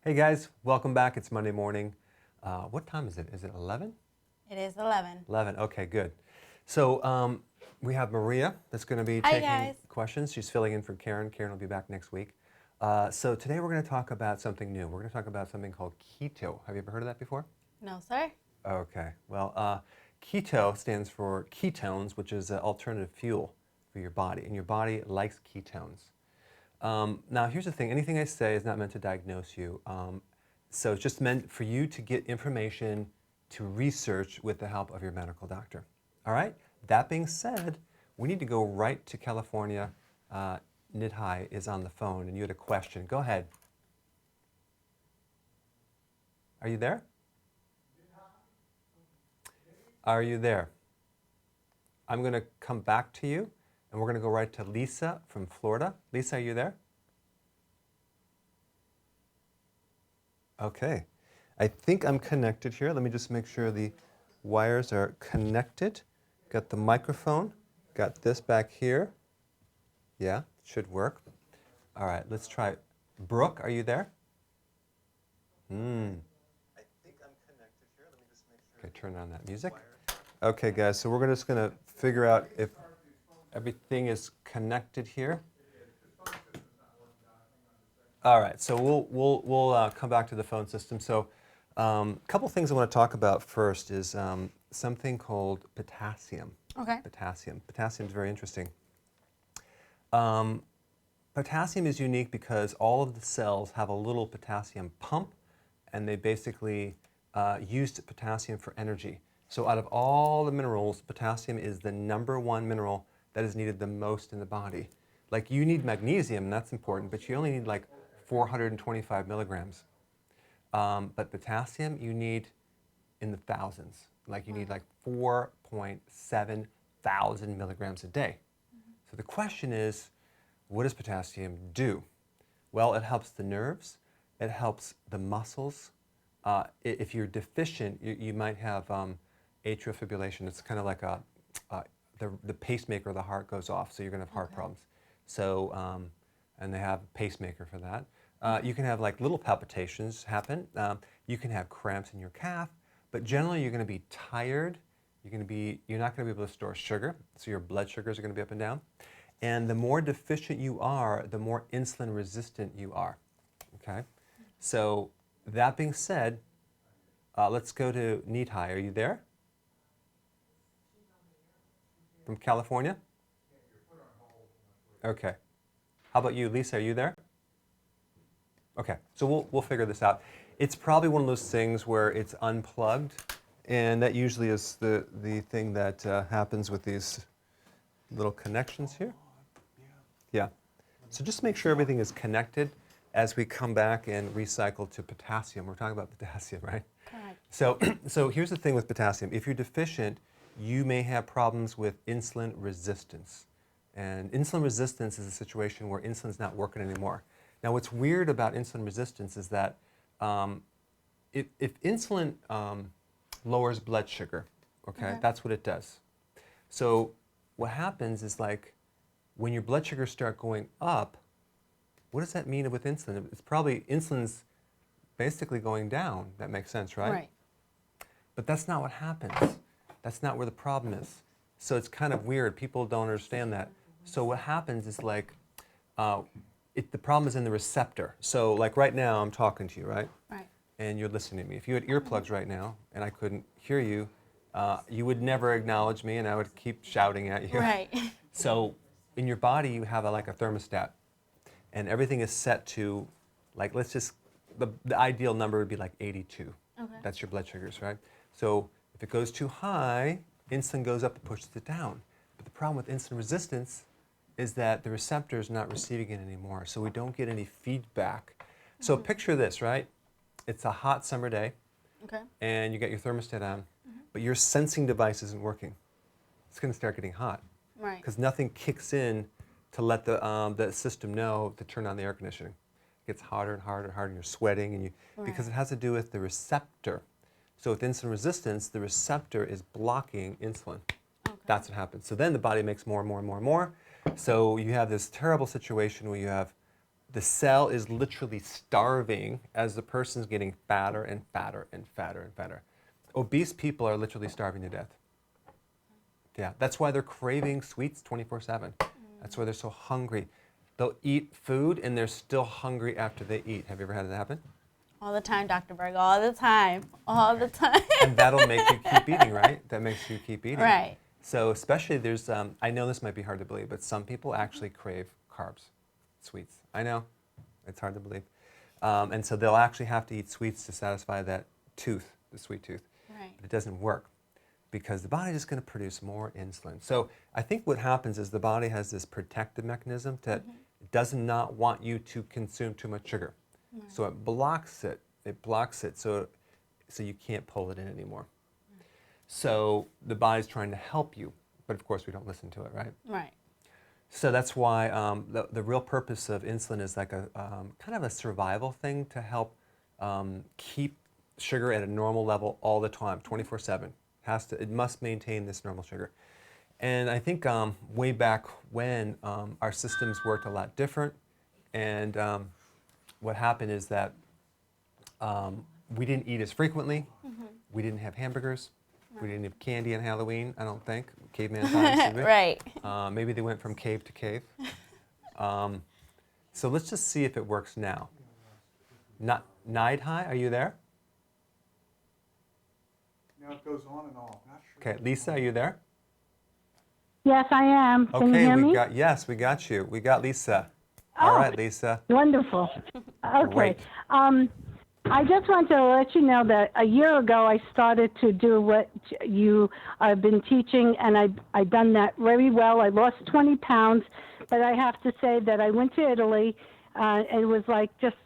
Hey guys, welcome back. It's Monday morning. What time is it? Is it 11? It is 11. 11, okay, good. So we have Maria that's going to be Hi, taking guys. questions. She's filling in for Karen. Karen will be back next week. So today we're going to talk about something new. We're going to talk about something called keto. Have you ever heard of that before? No, sir. Okay, well, keto stands for ketones, which is an alternative fuel for your body, and your body likes ketones. Now, here's the thing. Anything I say is not meant to diagnose you. So it's just meant for you to get information to research with the help of your medical doctor. All right? That being said, we need to go right to California. Nidhai is on the phone, and you had a question. Go ahead. Are you there? Are you there? I'm going to come back to you, and we're going to go right to Lisa from Florida. Lisa, are you there? Okay. I think I'm connected here. Let me just make sure the wires are connected. Got the microphone. Got this back here. Yeah, should work. All right, let's try. Brooke, are you there? I think I'm connected here. Let me just make sure. Okay, turn on that music. Okay, guys, so we're just going to figure out if everything is connected here. All right, so we'll come back to the phone system. So a couple things I want to talk about first is something called potassium. Okay. Potassium. Potassium is very interesting. Potassium is unique because all of the cells have a little potassium pump, and they basically use potassium for energy. So out of all the minerals, potassium is the #1 mineral that is needed the most in the body. Like you need magnesium, and that's important, but you only need like 425 milligrams. But potassium you need in the thousands. Like you need like 4.7 thousand milligrams a day. So the question is, what does potassium do? Well, it helps the nerves, it helps the muscles. If you're deficient, you might have atrial fibrillation. It's kind of like the pacemaker of the heart goes off, so you're going to have heart problems. So, and they have a pacemaker for that. You can have like little palpitations happen. You can have cramps in your calf, but generally you're going to be tired. You're not going to be able to store sugar, so your blood sugars are going to be up and down. And the more deficient you are, the more insulin resistant you are. Okay? So that being said, let's go to Nidhai. Are you there? From California? Okay. How about you, Lisa? Are you there? Okay, so we'll figure this out. It's probably one of those things where it's unplugged, and that usually is the thing that happens with these little connections here. Yeah. So just make sure everything is connected as we come back and recycle to potassium. We're talking about potassium, right? Correct. So here's the thing with potassium. If you're deficient, you may have problems with insulin resistance. And insulin resistance is a situation where insulin's not working anymore. Now, what's weird about insulin resistance is that if insulin lowers blood sugar, okay, that's what it does. So what happens is like when your blood sugars start going up, what does that mean with insulin? It's probably insulin's basically going down. That makes sense, right? Right. But that's not what happens. That's not where the problem is. So it's kind of weird. People don't understand that. So what happens is like, the problem is in the receptor. So like right now, I'm talking to you, right? Right. And you're listening to me. If you had earplugs right now and I couldn't hear you, you would never acknowledge me and I would keep shouting at you. Right. So in your body, you have like a thermostat. And everything is set to, like, let's just, the ideal number would be like 82. Okay. That's your blood sugars, right? So if it goes too high, insulin goes up and pushes it down. But the problem with insulin resistance is that the receptor is not receiving it anymore, so we don't get any feedback. So picture this, right? It's a hot summer day, Okay. and you got your thermostat on, but your sensing device isn't working. It's going to start getting hot Right. because nothing kicks in to let the system know to turn on the air conditioning. It gets hotter and harder and harder, and you're sweating, and because it has to do with the receptor. So with insulin resistance, the receptor is blocking insulin. Okay. That's what happens. So then the body makes more and more and more and more. So you have this terrible situation where you have the cell is literally starving as the person's getting fatter and fatter and fatter and fatter. Obese people are literally starving to death. Yeah, that's why they're craving sweets 24/7. That's why they're so hungry. They'll eat food and they're still hungry after they eat. Have you ever had that happen? All the time, Dr. Berg, all the time, all the time. And that'll make you keep eating, right? That makes you keep eating. Right. So especially there's, I know this might be hard to believe, but some people actually crave carbs, sweets. I know, it's hard to believe. And so they'll actually have to eat sweets to satisfy that tooth, the sweet tooth. Right. But it doesn't work because the body is going to produce more insulin. So I think what happens is the body has this protective mechanism that does not want you to consume too much sugar. Right. So it blocks it. It blocks it so you can't pull it in anymore. So the body's trying to help you, but of course we don't listen to it, right? Right. So that's why the real purpose of insulin is like a kind of a survival thing to help keep sugar at a normal level all the time, 24/7. It must maintain this normal sugar. And I think way back when our systems worked a lot different, and what happened is that we didn't eat as frequently. We didn't have hamburgers. We didn't have candy on Halloween, I don't think. Caveman times, did we? Right. Maybe they went from cave to cave. So let's just see if it works now. Nidhi, are you there? Now it goes on and off. Not sure. Okay, Lisa, are you there? Yes, I am. Can you hear me? Yes, we got you. We got Lisa. All right, Lisa. Wonderful. Okay. Great. I just want to let you know that a year ago I started to do what you have been teaching, and I've done that very well. I lost 20 pounds, but I have to say that I went to Italy, and it was like just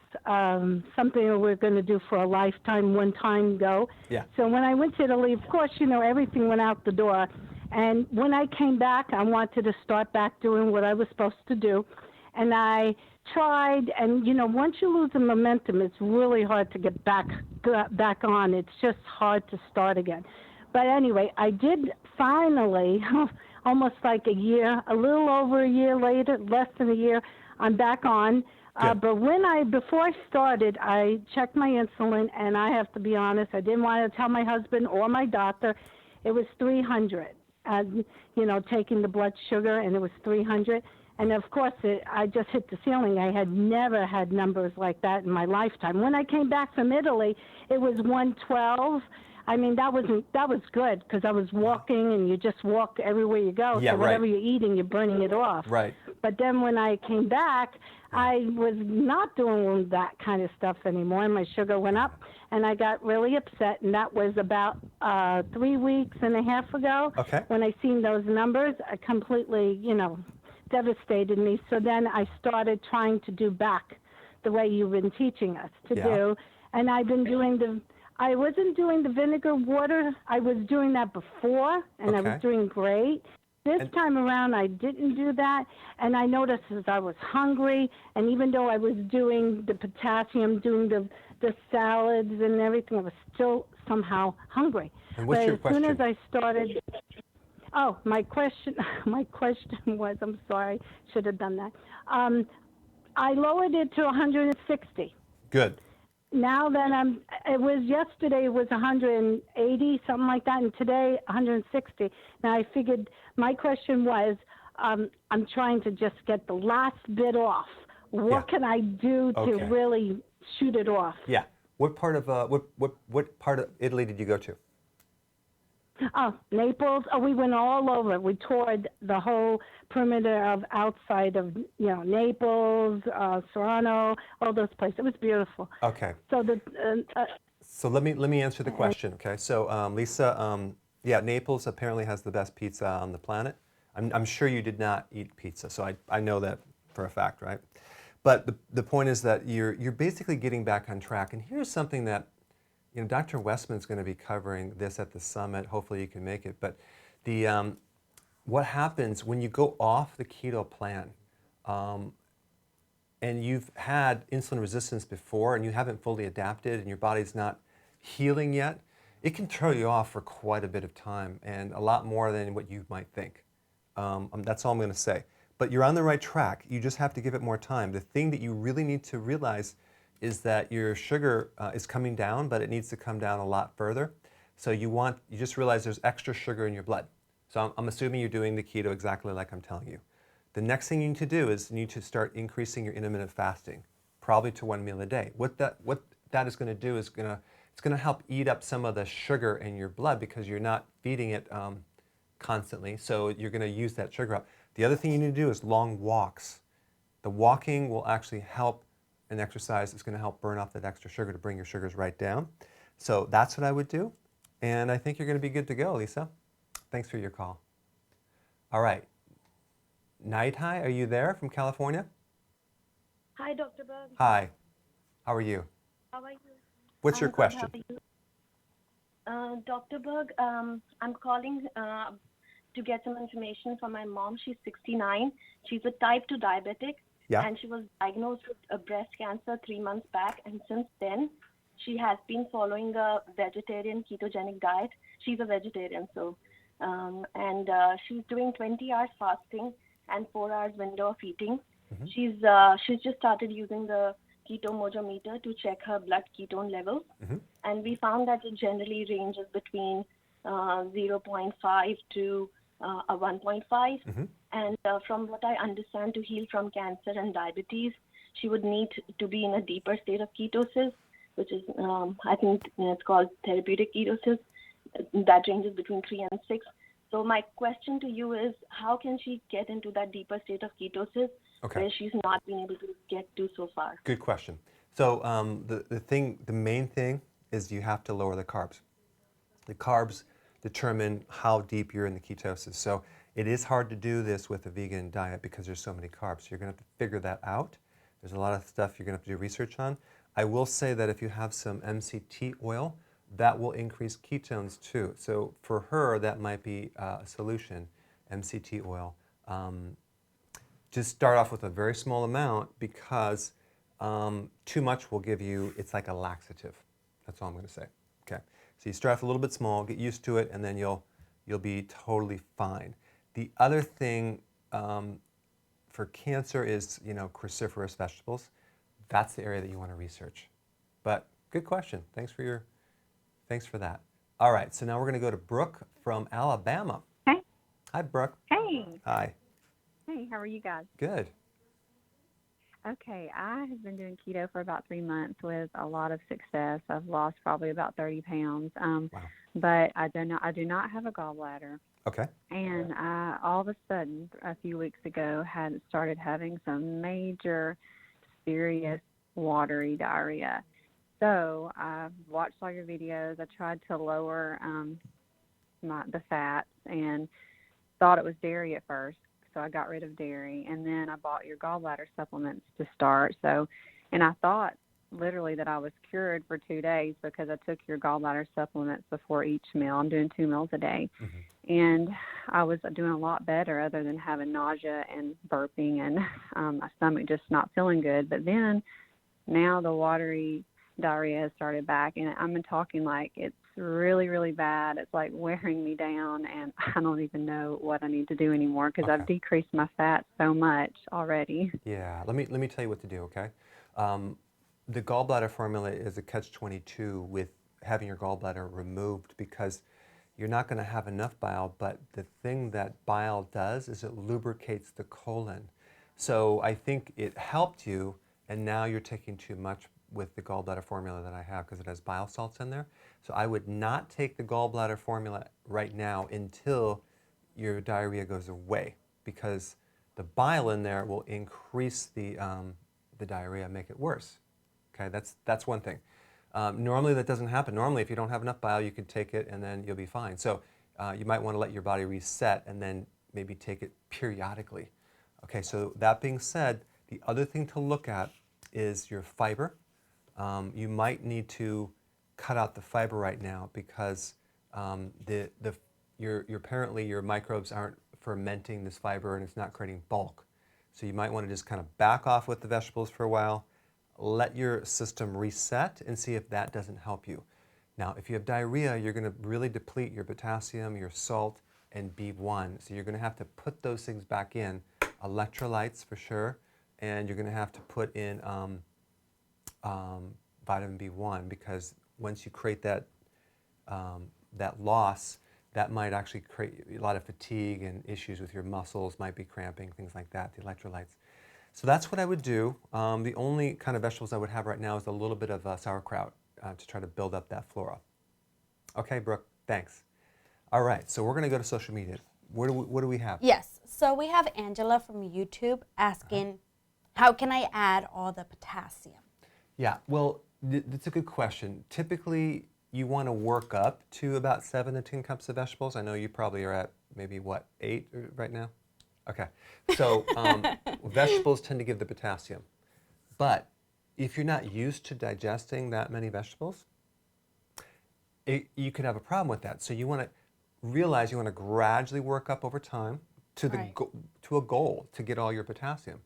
something that we're going to do for a lifetime, one time go. Yeah. So when I went to Italy, of course, everything went out the door. And when I came back, I wanted to start back doing what I was supposed to do. And I tried, and once you lose the momentum, it's really hard to get back on. It's just hard to start again. But anyway, I did finally, almost like a year, a little over a year later, less than a year, I'm back on. But before I started, I checked my insulin, and I have to be honest, I didn't want to tell my husband or my doctor. It was 300. Taking the blood sugar, and it was 300. And of course, I just hit the ceiling. I had never had numbers like that in my lifetime. When I came back from Italy, it was 112. I mean, that was good because I was walking, and you just walk everywhere you go. Yeah, so whatever right. you're eating, you're burning it off. Right. But then when I came back, I was not doing that kind of stuff anymore, and my sugar went up, and I got really upset, and that was about 3 weeks and a half ago. Okay. When I seen those numbers, I completely, devastated me. So then I started trying to do back the way you've been teaching us to do, and I've been doing I wasn't doing the vinegar water. I was doing that before, and I was doing great. This time around, I didn't do that, and I noticed as I was hungry, and even though I was doing the potassium, doing the salads and everything, I was still somehow hungry. And what's your question? As soon as I started, my question was, I'm sorry, should have done that. I lowered it to 160. Good. Now that yesterday it was 180, something like that, and today 160. Now I figured my question was, I'm trying to just get the last bit off. What can I do to really shoot it off? Yeah. What part of what part of Italy did you go to? Oh, Naples. Oh, we went all over. We toured the whole perimeter of outside of Naples, Serrano, all those places. It was beautiful. Okay. So So let me answer the question. Okay. So Lisa, Naples apparently has the best pizza on the planet. I'm sure you did not eat pizza, so I know that for a fact, right? But the point is that you're basically getting back on track. And here's something that Dr. Westman's going to be covering this at the summit. Hopefully you can make it. But what happens when you go off the keto plan, and you've had insulin resistance before, and you haven't fully adapted, and your body's not healing yet, it can throw you off for quite a bit of time, and a lot more than what you might think. That's all I'm going to say. But you're on the right track. You just have to give it more time. The thing that you really need to realize is that your sugar is coming down, but it needs to come down a lot further. So you just realize there's extra sugar in your blood. So I'm assuming you're doing the keto exactly like I'm telling you. The next thing you need to do is you need to start increasing your intermittent fasting, probably to 1 meal a day. What that is going to do is it's going to help eat up some of the sugar in your blood because you're not feeding it constantly. So you're going to use that sugar up. The other thing you need to do is long walks. The walking will actually help, and exercise is going to help burn off that extra sugar to bring your sugars right down. So that's what I would do. And I think you're going to be good to go, Lisa. Thanks for your call. All right. Nighthai, are you there from California? Hi, Dr. Berg. Hi. How are you? How are you? What's your I'm good. question? How are you? Dr. Berg, I'm calling to get some information from my mom. She's 69. She's a type 2 diabetic. Yeah. And she was diagnosed with breast cancer 3 months back. And since then, she has been following a vegetarian ketogenic diet. She's a vegetarian, so. She's doing 20 hours fasting and 4 hours window of eating. Mm-hmm. She's just started using the keto mojo meter to check her blood ketone levels. Mm-hmm. And we found that it generally ranges between 0.5 to 1.5. Mm-hmm. And from what I understand, to heal from cancer and diabetes, she would need to be in a deeper state of ketosis, which is, I think it's called therapeutic ketosis. That ranges between 3 and 6. So my question to you is, how can she get into that deeper state of ketosis where she's not been able to get to so far? Good question. So the main thing is you have to lower the carbs. The carbs determine how deep you're in the ketosis. So it is hard to do this with a vegan diet because there's so many carbs. So you're going to have to figure that out. There's a lot of stuff you're going to have to do research on. I will say that if you have some MCT oil, that will increase ketones too. So for her, that might be a solution, MCT oil. Just start off with a very small amount because too much will give you, it's like a laxative. That's all I'm going to say. Okay. So you start off a little bit small, get used to it, and then you'll be totally fine. The other thing for cancer is, cruciferous vegetables. That's the area that you want to research. But good question. Thanks for that. All right, so now we're going to go to Brooke from Alabama. Hey. Hi, Brooke. Hey. Hi. Hey, how are you guys? Good. Okay, I have been doing keto for about 3 months with a lot of success. I've lost probably about 30 pounds. Wow. But I do not have a gallbladder. Okay. And I, all of a sudden, a few weeks ago, had started having some major, serious, watery diarrhea. So I watched all your videos. I tried to lower the fats and thought it was dairy at first. So I got rid of dairy, and then I bought your gallbladder supplements to start. And I thought literally that I was cured for 2 days because I took your gallbladder supplements before each meal. I'm doing 2 meals a day. Mm-hmm. And I was doing a lot better other than having nausea and burping and my stomach just not feeling good. But then now the watery diarrhea has started back, and I'm talking like it's really, really bad. It's like wearing me down, and I don't even know what I need to do anymore because I've decreased my fat so much already. Yeah, let me tell you what to do, okay? The gallbladder formula is a catch-22 with having your gallbladder removed because you're not going to have enough bile, but the thing that bile does is it lubricates the colon. So I think it helped you, and now you're taking too much with the gallbladder formula that I have because it has bile salts in there. So I would not take the gallbladder formula right now until your diarrhea goes away because the bile in there will increase the diarrhea, make it worse. Okay, that's one thing. Normally that doesn't happen. Normally if you don't have enough bile, you can take it and then you'll be fine. So you might want to let your body reset and then maybe take it periodically. Okay, so that being said, the other thing to look at is your fiber. You might need to cut out the fiber right now because apparently your microbes aren't fermenting this fiber and it's not creating bulk. So you might want to just kind of back off with the vegetables for a while, let your system reset and see if that doesn't help you. Now, if you have diarrhea, you're going to really deplete your potassium, your salt, and B1. So you're going to have to put those things back in electrolytes for sure, and you're going to have to put in vitamin B1, because once you create that loss, that might actually create a lot of fatigue and issues with your muscles, might be cramping, things like that, the electrolytes. So that's what I would do. The only kind of vegetables I would have right now is a little bit of sauerkraut to try to build up that flora. Okay, Brooke, thanks. All right, so we're going to go to social media. What do we have? Yes. So we have Angela from YouTube asking, how can I add all the potassium? Yeah, well, that's a good question. Typically, you want to work up to about 7 to 10 cups of vegetables. I know you probably are at maybe, what, 8 right now? Okay. So vegetables tend to give the potassium. But if you're not used to digesting that many vegetables, you could have a problem with that. So you want to realize you want to gradually work up over time to to a goal to get all your potassium.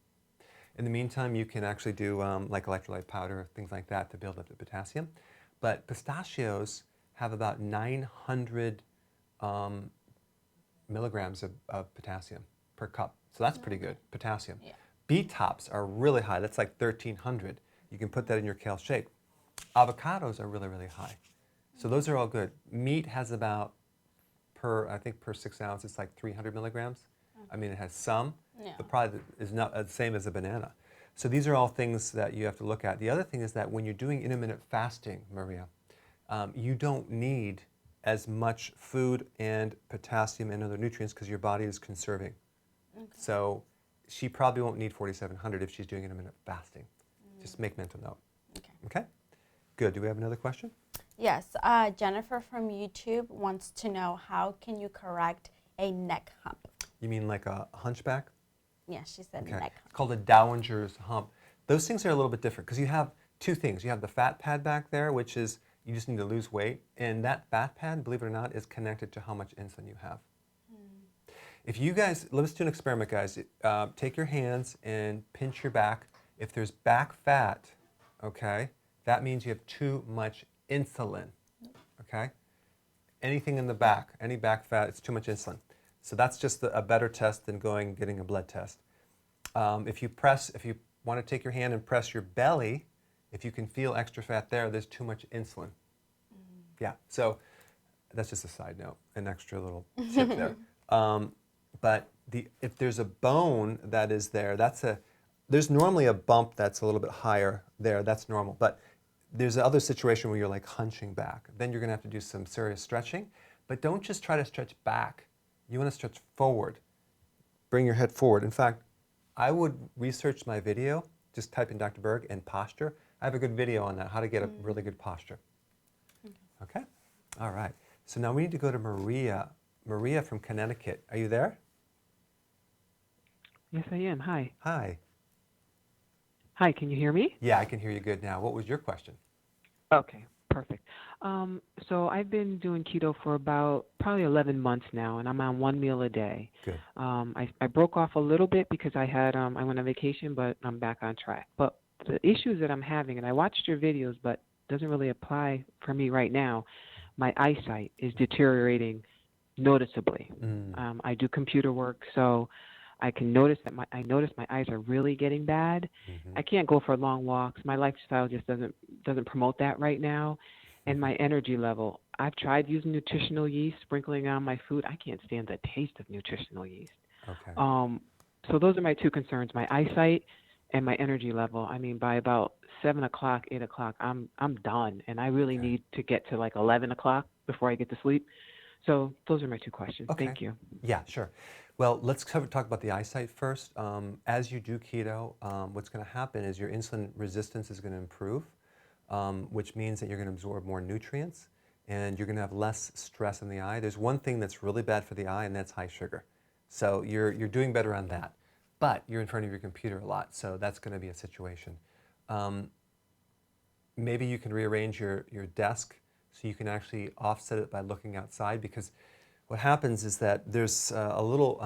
In the meantime, you can actually do like electrolyte powder, things like that to build up the potassium. But pistachios have about 900 milligrams of potassium per cup. So that's pretty good, potassium. Yeah. Beet tops are really high. That's like 1,300. You can put that in your kale shake. Avocados are really, really high. So those are all good. Meat has about, I think per 6 ounces, it's like 300 milligrams. I mean, it has some, but probably is not the same as a banana. So these are all things that you have to look at. The other thing is that when you're doing intermittent fasting, Maria, you don't need as much food and potassium and other nutrients because your body is conserving. Okay. So she probably won't need 4,700 if she's doing intermittent fasting. Just make mental note. Okay. Okay? Good. Do we have another question? Yes. Jennifer from YouTube wants to know, how can you correct a neck hump? You mean like a hunchback? Yeah, she said Okay. neck hump. It's called a Dowager's hump. Those things are a little bit different because you have two things. You have the fat pad back there, which is you just need to lose weight. And that fat pad, believe it or not, is connected to how much insulin you have. If you guys, let's do an experiment, guys. Take your hands and pinch your back. If there's back fat, okay, that means you have too much insulin, okay? Anything in the back, any back fat, it's too much insulin. So that's just a better test than getting a blood test. If you want to take your hand and press your belly, if you can feel extra fat there, there's too much insulin. Yeah, so that's just a side note, an extra little tip there. But if there's a bone that is there, there's normally a bump that's a little bit higher there, that's normal. But there's another situation where you're like hunching back. Then you're going to have to do some serious stretching. But don't just try to stretch back. You want to stretch forward. Bring your head forward. In fact, I would research my video, just type in Dr. Berg and posture. I have a good video on that, how to get a really good posture. Okay? All right. So now we need to go to Maria. Maria from Connecticut. Are you there? Yes, I am. Hi. Hi. Hi, can you hear me? Yeah, I can hear you good now. What was your question? Okay, perfect. So I've been doing keto for about probably 11 months now, and I'm on 1 meal a day. Good. I broke off a little bit because I went on vacation, but I'm back on track. But the issues that I'm having, and I watched your videos, but it doesn't really apply for me right now, my eyesight is deteriorating noticeably. I do computer work, so I can notice that my eyes are really getting bad. I can't go for long walks. My lifestyle just doesn't promote that right now. And my energy level, I've tried using nutritional yeast, sprinkling on my food. I can't stand the taste of nutritional yeast. Okay. So those are my two concerns, my eyesight and my energy level. I mean, by about 7 o'clock, 8 o'clock, I'm done. And I really need to get to like 11 o'clock before I get to sleep. So those are my two questions. Okay. Thank you. Yeah, sure. Well, let's talk about the eyesight first. As you do keto, what's going to happen is your insulin resistance is going to improve, which means that you're going to absorb more nutrients and you're going to have less stress in the eye. There's one thing that's really bad for the eye, and that's high sugar. So you're doing better on that. But you're in front of your computer a lot, so that's going to be a situation. Maybe you can rearrange your desk so you can actually offset it by looking outside, because what happens is that there's a little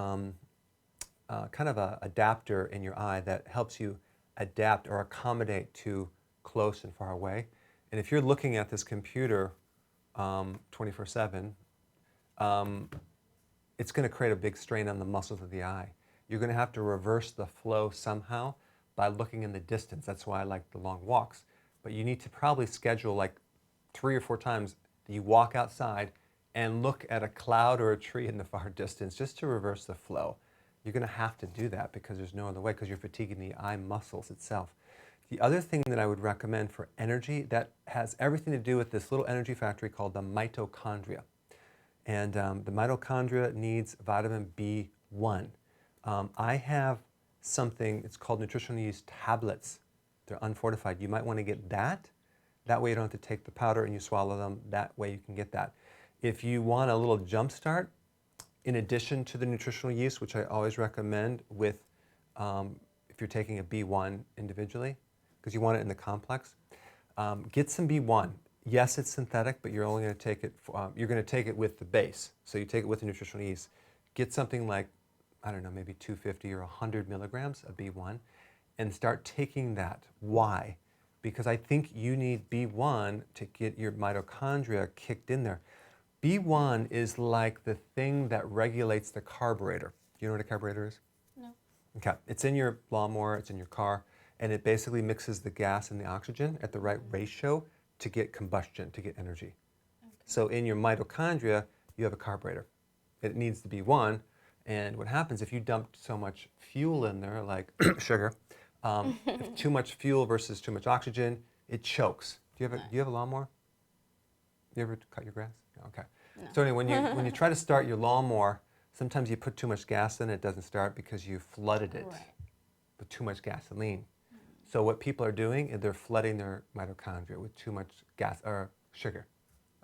kind of an adapter in your eye that helps you adapt or accommodate to close and far away. And if you're looking at this computer 24/7, it's going to create a big strain on the muscles of the eye. you're going to have to reverse the flow somehow by looking in the distance. That's why I like the long walks. But you need to probably schedule like 3 or 4 times that you walk outside and look at a cloud or a tree in the far distance just to reverse the flow. You're going to have to do that because there's no other way, because you're fatiguing the eye muscles itself. The other thing that I would recommend for energy that has everything to do with this little energy factory called the mitochondria. And the mitochondria needs vitamin B1. I have something, it's called nutritional yeast tablets. They're unfortified. You might want to get that. That way you don't have to take the powder and you swallow them. That way you can get that. If you want a little jump start, in addition to the nutritional yeast, which I always recommend with, if you're taking a B1 individually, because you want it in the complex, get some B1. Yes, it's synthetic, but you're only going to take it, you're going to take it with the base. So you take it with the nutritional yeast. Get something like, I don't know, maybe 250 or 100 milligrams of B1 and start taking that. Why? Because I think you need B1 to get your mitochondria kicked in there. B1 is like the thing that regulates the carburetor. Do you know what a carburetor is? No. Okay. It's in your lawnmower, it's in your car, and it basically mixes the gas and the oxygen at the right ratio to get combustion, to get energy. Okay. So in your mitochondria, you have a carburetor. It needs the B1, and what happens if you dump so much fuel in there, like sugar, if too much fuel versus too much oxygen, it chokes. Do you have a lawnmower? You ever cut your grass? Okay. No. So anyway, when you try to start your lawnmower, sometimes you put too much gas in it doesn't start because you flooded it with too much gasoline. So what people are doing is they're flooding their mitochondria with too much gas or sugar,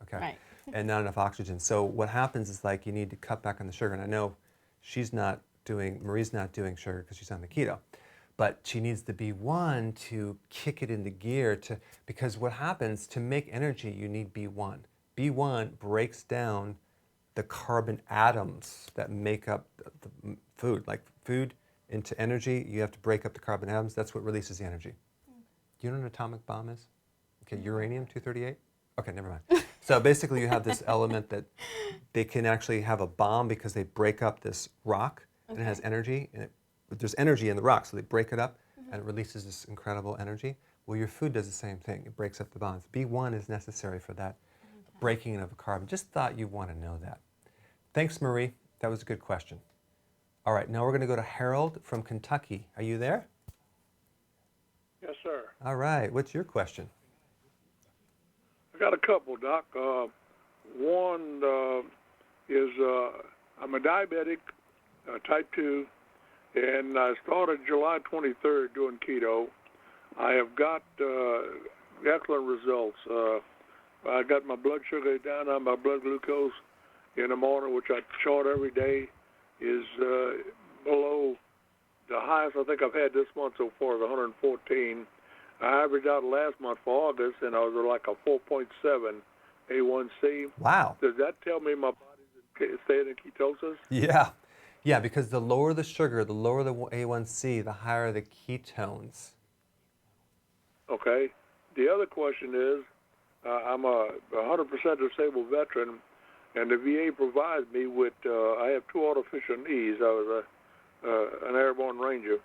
okay, right. and not enough oxygen. So what happens is like you need to cut back on the sugar. And I know Marie's not doing sugar because she's on the keto, but she needs the B1 to kick it into gear because what happens to make energy, you need B1. B1 breaks down the carbon atoms that make up the food. Like food into energy, you have to break up the carbon atoms. That's what releases the energy. Okay. Do you know what an atomic bomb is? Okay, uranium-238? Okay, never mind. So basically you have this element that they can actually have a bomb because they break up this rock and it has energy. But there's energy in the rock, so they break it up and it releases this incredible energy. Well, your food does the same thing. It breaks up the bonds. B1 is necessary for that breaking of a carbon. Just thought you'd want to know that. Thanks, Marie. That was a good question. All right, now we're going to go to Harold from Kentucky. Are you there? Yes, sir. All right, what's your question? I got a couple, Doc. One is I'm a diabetic, type 2, and I started July 23rd doing keto. I have got excellent results. I got my blood sugar down on my blood glucose in the morning, which I chart every day, is below the highest I think I've had this month so far is 114. I averaged out last month for August, and I was like a 4.7 A1C. Wow. Does that tell me my body's staying in ketosis? Yeah, because the lower the sugar, the lower the A1C, the higher the ketones. Okay. The other question is, I'm a 100% disabled veteran, and the VA provides me with, I have 2 artificial knees. I was an airborne ranger.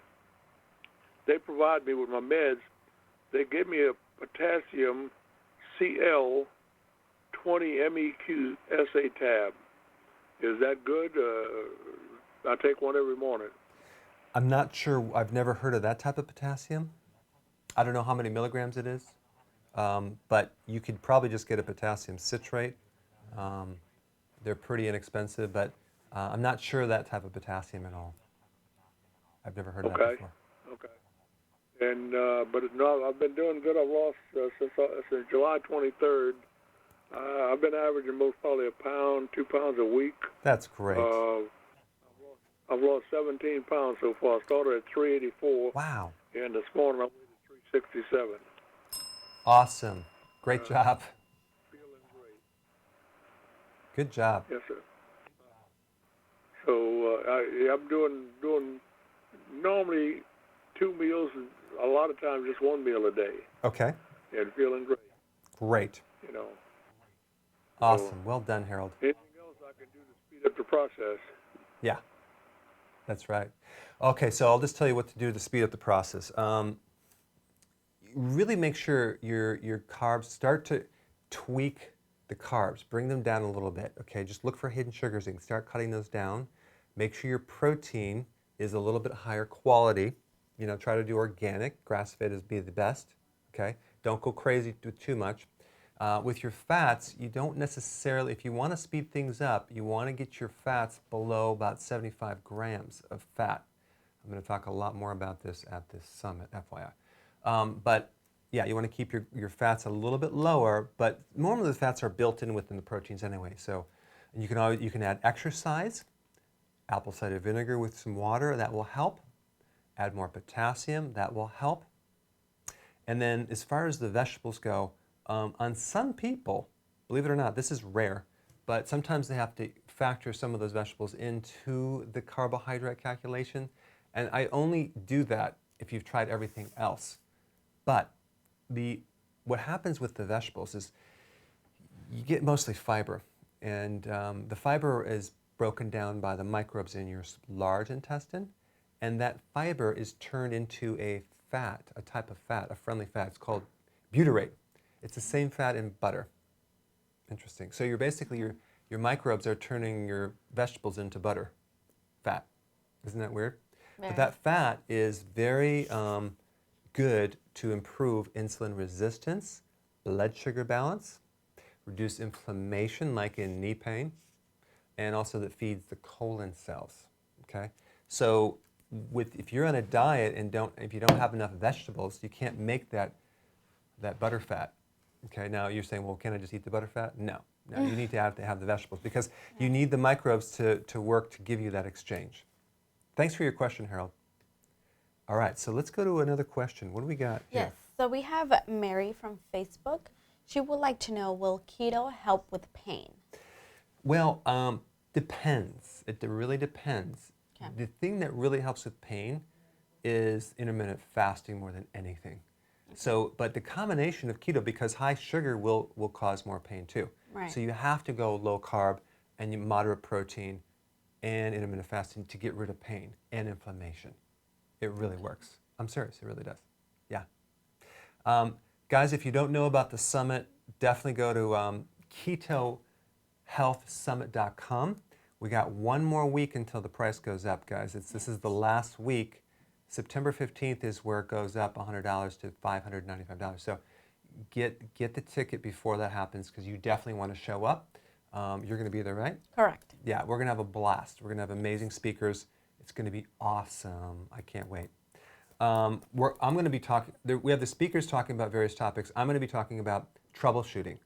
They provide me with my meds. They give me a potassium CL 20 MEQ SA tab. Is that good? I take one every morning. I'm not sure. I've never heard of that type of potassium. I don't know how many milligrams it is, but you could probably just get a potassium citrate. They're pretty inexpensive, but I'm not sure that type of potassium at all. I've never heard of that before. Okay. And but no, I've been doing good. I've lost since July 23rd. I've been averaging most probably 1 pound, 2 pounds a week. That's great. I've lost 17 pounds so far. I started at 384. Wow. And this morning I weighed at 367. Awesome. Great job. Feeling great. Good job. Yes, sir. So I'm doing normally 2 meals, a lot of times just 1 meal a day. Okay. And feeling great. Great. You know. Awesome. Well done, Harold. Anything else I can do to speed up the process? Yeah. That's right. Okay, so I'll just tell you what to do to speed up the process. Really make sure your carbs, start to tweak the carbs, bring them down a little bit, okay? Just look for hidden sugars and start cutting those down. Make sure your protein is a little bit higher quality. You know, try to do organic, grass-fed is be the best, okay? Don't go crazy with too much. With your fats, you don't necessarily, if you want to speed things up, you want to get your fats below about 75 grams of fat. I'm going to talk a lot more about this at this summit, FYI. But yeah, you want to keep your fats a little bit lower, but normally the fats are built in within the proteins anyway. So you can add exercise, apple cider vinegar with some water, that will help. Add more potassium, that will help. And then as far as the vegetables go, on some people, believe it or not, this is rare, but sometimes they have to factor some of those vegetables into the carbohydrate calculation. And I only do that if you've tried everything else. But what happens with the vegetables is you get mostly fiber. And the fiber is broken down by the microbes in your large intestine. And that fiber is turned into a fat, a type of fat, a friendly fat. It's called butyrate. It's the same fat in butter. Interesting. So you're basically, your microbes are turning your vegetables into butter fat. Isn't that weird? But that fat is very good to improve insulin resistance, blood sugar balance, reduce inflammation like in knee pain, and also that feeds the colon cells, okay? So if you're on a diet and if you don't have enough vegetables, you can't make that butter fat, okay? Now you're saying, well, can I just eat the butter fat? No, you need to have the vegetables because you need the microbes to work to give you that exchange. Thanks for your question, Harold. All right, so let's go to another question. What do we got here? Yes, so we have Mary from Facebook. She would like to know, will keto help with pain? Well, depends. It really depends. Okay. The thing that really helps with pain is intermittent fasting more than anything. Okay. So, but the combination of keto, because high sugar will cause more pain too. Right. So you have to go low carb and moderate protein and intermittent fasting to get rid of pain and inflammation. It really works. I'm serious, it really does. Yeah. Guys, if you don't know about the summit, definitely go to ketohealthsummit.com. We got one more week until the price goes up, guys. This is the last week. September 15th is where it goes up $100 to $595. So get the ticket before that happens because you definitely want to show up. You're going to be there, right? Correct. Yeah, we're going to have a blast. We're going to have amazing speakers. It's going to be awesome. I can't wait. I'm going to be talking, we have the speakers talking about various topics. I'm going to be talking about troubleshooting.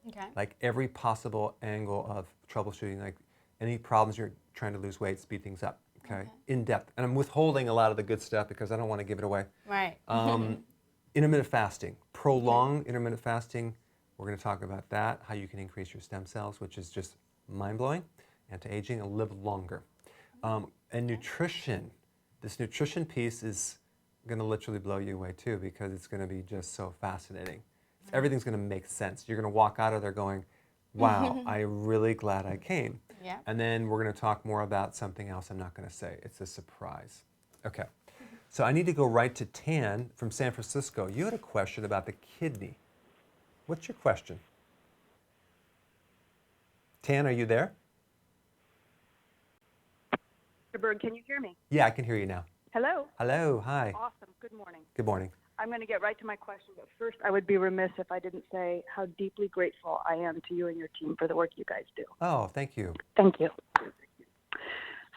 Okay. Like every possible angle of troubleshooting, like any problems you're trying to lose weight, speed things up, okay? In depth. And I'm withholding a lot of the good stuff because I don't want to give it away. Right. Intermittent fasting, prolonged intermittent fasting. We're going to talk about that, how you can increase your stem cells, which is just mind-blowing, anti-aging, and live longer. And nutrition. This nutrition piece is going to literally blow you away too because it's going to be just so fascinating. Everything's going to make sense. You're going to walk out of there going, wow, I'm really glad I came. Yeah. And then we're going to talk more about something else I'm not going to say. It's a surprise. Okay. So I need to go right to Tan from San Francisco. You had a question about the kidney. What's your question? Tan, are you there? Mr. Berg, can you hear me? Yeah, I can hear you now. Hello. Hello, hi. Awesome. Good morning. Good morning. I'm going to get right to my question, but first I would be remiss if I didn't say how deeply grateful I am to you and your team for the work you guys do. Oh, thank you. Thank you.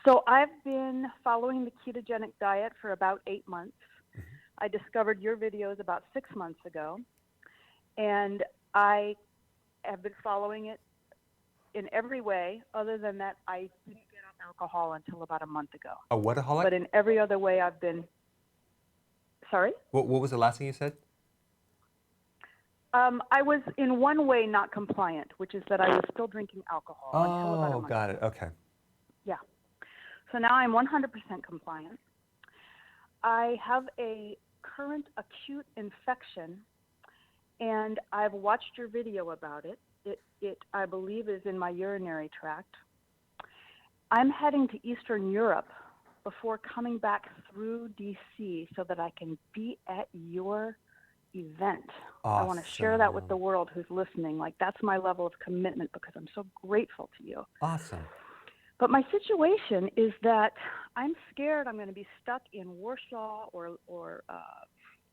So I've been following the ketogenic diet for about 8 months. I discovered your videos about 6 months ago, and I have been following it in every way other than that I didn't get off alcohol until about a month ago. A whataholic? But in every other way I've been... Sorry? What was the last thing you said? I was in one way not compliant, which is that I was still drinking alcohol until about a month. Oh, got it. Okay. Yeah. So now I'm 100% compliant. I have a current acute infection, and I've watched your video about it. It, I believe, is in my urinary tract. I'm heading to Eastern Europe before coming back through DC so that I can be at your event. I want to share that with the world who's listening. Like, that's my level of commitment because I'm so grateful to you. Awesome. But my situation is that I'm scared I'm going to be stuck in Warsaw or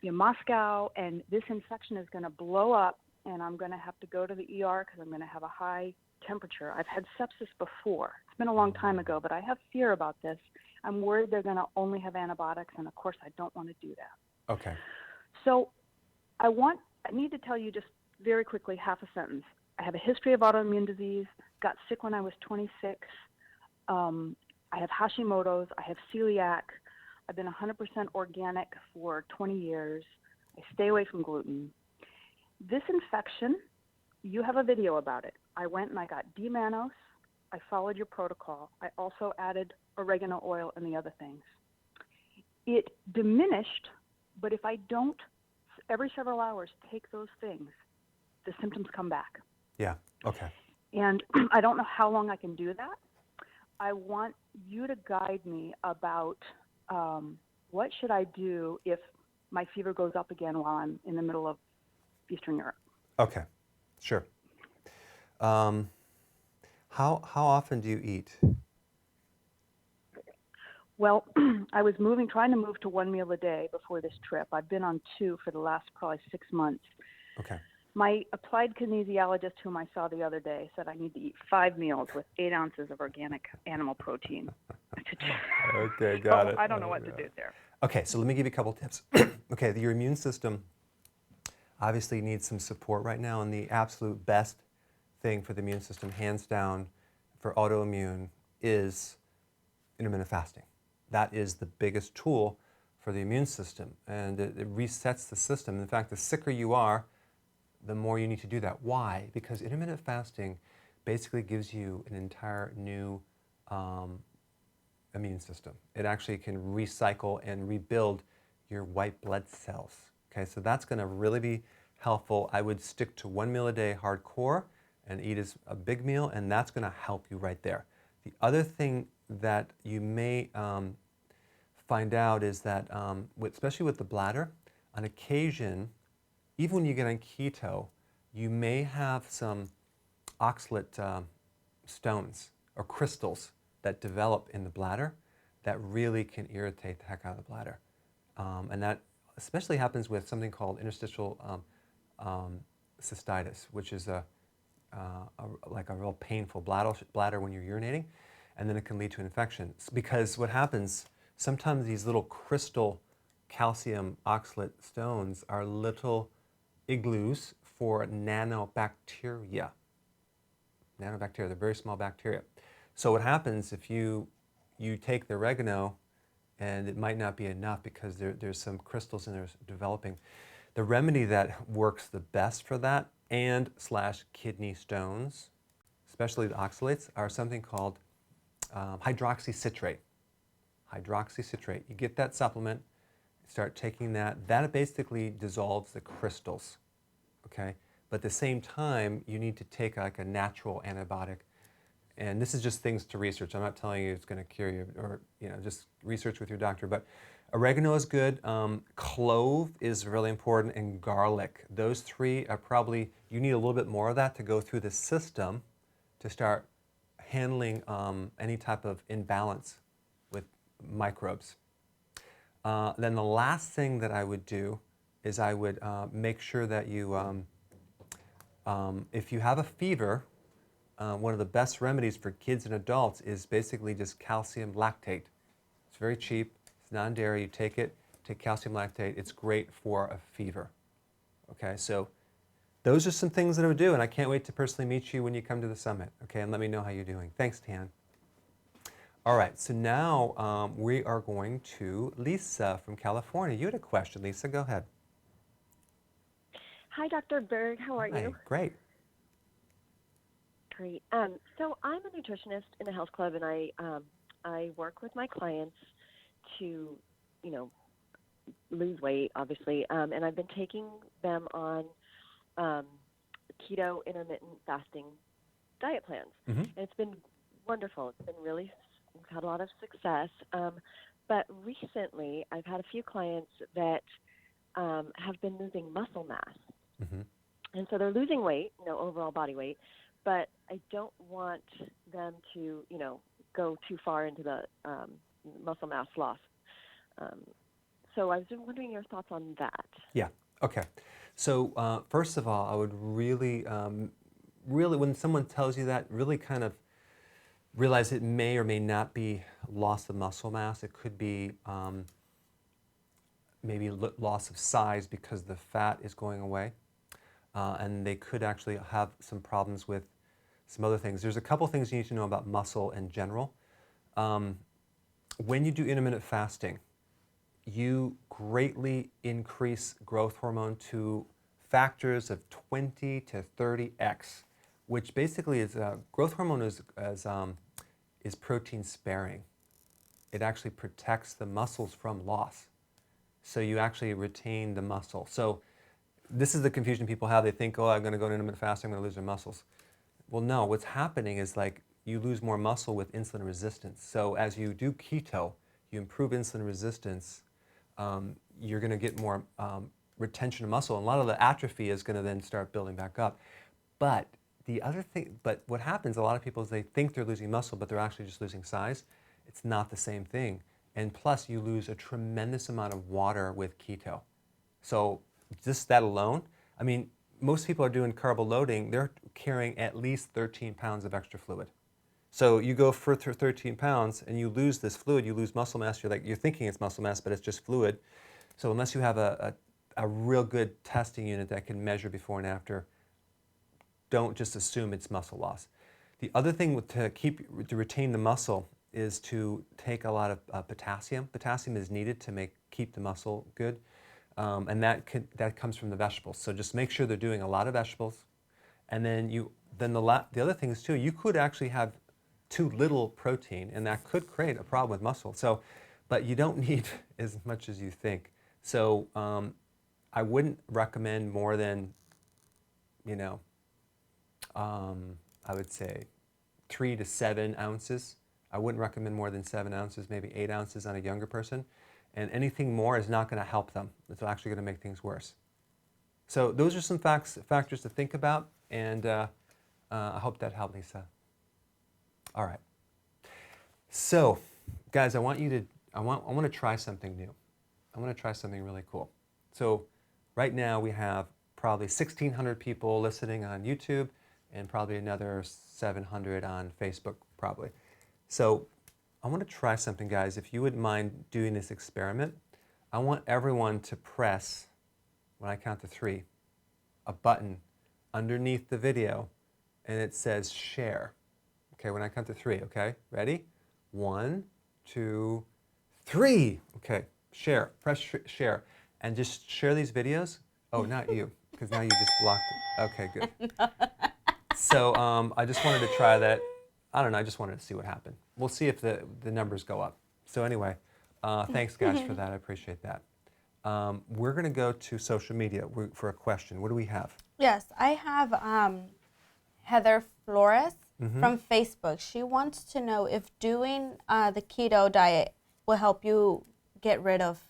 Moscow, and this infection is going to blow up, and I'm going to have to go to the ER because I'm going to have a high temperature. I've had sepsis before. It's been a long time ago, but I have fear about this. I'm worried they're going to only have antibiotics, and of course I don't want to do that. Okay. So I need to tell you just very quickly, half a sentence. I have a history of autoimmune disease, got sick when I was 26. I have Hashimoto's, I have celiac. I've been 100% organic for 20 years. I stay away from gluten. This infection, you have a video about it. I went and I got D-mannose. I followed your protocol. I also added oregano oil and the other things. It diminished, but if I don't, every several hours, take those things, the symptoms come back. Yeah, okay. And I don't know how long I can do that. I want you to guide me about what should I do if my fever goes up again while I'm in the middle of Eastern Europe. Okay, sure. How often do you eat? Well, I was trying to move to 1 meal a day before this trip. I've been on 2 for the last probably 6 months. Okay. My applied kinesiologist, whom I saw the other day, said I need to eat 5 meals with 8 ounces of organic animal protein. Okay, got it. I don't know what to do there. Okay, so let me give you a couple tips. Okay, your immune system obviously needs some support right now, and the absolute best thing for the immune system, hands down, for autoimmune is intermittent fasting. That is the biggest tool for the immune system, and it resets the system. In fact, the sicker you are, the more you need to do that. Why? Because intermittent fasting basically gives you an entire new immune system. It actually can recycle and rebuild your white blood cells. Okay, so that's going to really be helpful. I would stick to 1 meal a day hardcore and eat as a big meal, and that's going to help you right there. The other thing that you may find out is that, especially with the bladder, on occasion, even when you get on keto, you may have some oxalate stones or crystals that develop in the bladder that really can irritate the heck out of the bladder. And that especially happens with something called interstitial cystitis, which is like a real painful bladder when you're urinating, and then it can lead to infections. Because what happens, sometimes these little crystal calcium oxalate stones are little igloos for nanobacteria. Nanobacteria, they're very small bacteria. So what happens if you take the oregano, and it might not be enough because there's some crystals in there developing. The remedy that works the best for that and / kidney stones, especially the oxalates, are something called hydroxycitrate. Hydroxycitrate. You get that supplement, start taking that. That basically dissolves the crystals, okay? But at the same time, you need to take like a natural antibiotic. And this is just things to research. I'm not telling you it's going to cure you, or just research with your doctor. But oregano is good. Clove is really important, and garlic. Those 3 are probably, you need a little bit more of that to go through the system to start handling any type of imbalance with microbes. Then the last thing that I would do is I would make sure that you, if you have a fever, one of the best remedies for kids and adults is basically just calcium lactate. It's very cheap, it's non-dairy, you take it, take calcium lactate, it's great for a fever. Okay, so those are some things that I would do, and I can't wait to personally meet you when you come to the summit, okay, and let me know how you're doing. Thanks, Tan. All right, so now we are going to Lisa from California. You had a question, Lisa, go ahead. Hi, Dr. Berg, how are you? Great. Great. So I'm a nutritionist in a health club, and I work with my clients to, lose weight, obviously, and I've been taking them on keto intermittent fasting diet plans, and it's been wonderful. It's been really had a lot of success. But recently, I've had a few clients that have been losing muscle mass. Mm-hmm. And so they're losing weight, overall body weight, but I don't want them to, go too far into the muscle mass loss. So I was just wondering your thoughts on that. Yeah. Okay. So first of all, I would really, really, when someone tells you that, really kind of realize it may or may not be loss of muscle mass. It could be maybe loss of size because the fat is going away. And they could actually have some problems with some other things. There's a couple things you need to know about muscle in general. When you do intermittent fasting, you greatly increase growth hormone to factors of 20 to 30x, which basically is growth hormone is protein sparing. It actually protects the muscles from loss. So you actually retain the muscle. So this is the confusion people have. They think, oh, I'm going to go into intermittent fasting, I'm going to lose their muscles. Well, no, what's happening is like you lose more muscle with insulin resistance. So as you do keto, you improve insulin resistance, you're going to get more retention of muscle. And a lot of the atrophy is going to then start building back up. But the other thing, but what happens, a lot of people is they think they're losing muscle, but they're actually just losing size. It's not the same thing. And plus, you lose a tremendous amount of water with keto. So just that alone, I mean, most people are doing carbo loading, they're carrying at least 13 pounds of extra fluid. So you go for 13 pounds and you lose this fluid, you lose muscle mass, you're thinking it's muscle mass, but it's just fluid. So unless you have a real good testing unit that can measure before and after, don't just assume it's muscle loss. The other thing to retain the muscle is to take a lot of potassium. Potassium is needed to keep the muscle good. And that comes from the vegetables. So just make sure they're doing a lot of vegetables. And then the other thing is too, you could actually have too little protein, and that could create a problem with muscle. So, but you don't need as much as you think. So I wouldn't recommend more than, I would say 3 to 7 ounces. I wouldn't recommend more than 7 ounces, maybe 8 ounces on a younger person. And anything more is not going to help them. It's actually going to make things worse. So those are some factors to think about, and I hope that helped, Lisa. All right. So, guys, I want to try something new. I want to try something really cool. So, right now we have probably 1,600 people listening on YouTube, and probably another 700 on Facebook, probably. So, I want to try something, guys. If you wouldn't mind doing this experiment, I want everyone to press, when I count to 3, a button underneath the video, and it says share. Okay, when I count to 3, okay? Ready? 1, 2, 3. Okay, share. Press share. And just share these videos. Oh, not you, because now you just blocked it. Okay, good. So I just wanted to try that. I don't know, I just wanted to see what happened. We'll see if the numbers go up. So anyway, thanks guys for that, I appreciate that. We're gonna go to social media for a question. What do we have? Yes, I have Heather Flores from Facebook. She wants to know if doing the keto diet will help you get rid of